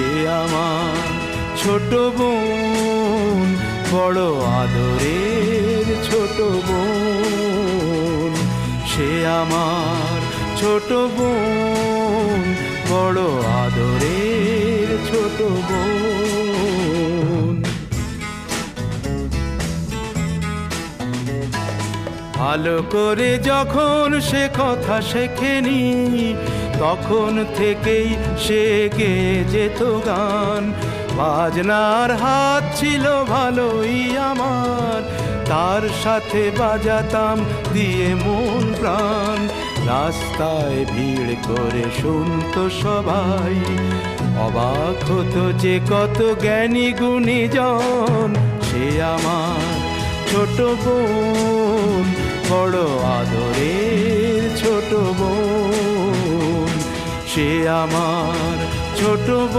সে আমার ছোট বোন, বড় আদরের ছোট বোন। সে আমার ছোট বোন, বড় আদরের ছোট বোন। ভালো করে যখন সে কথা শেখেনি, তখন থেকেই সে গেয়ে যেত গান। বাজনার হাত ছিল ভালোই আমার, তার সাথে বাজাতাম দিয়ে মন প্রাণ। রাস্তায় ভিড় করে শুনতো সবাই, অবাক হতো যে কত জ্ঞানী গুণীজন। সে আমার ছোট বোন, বড় আদরের ছোট বোন। সে আমার ছোট বোন।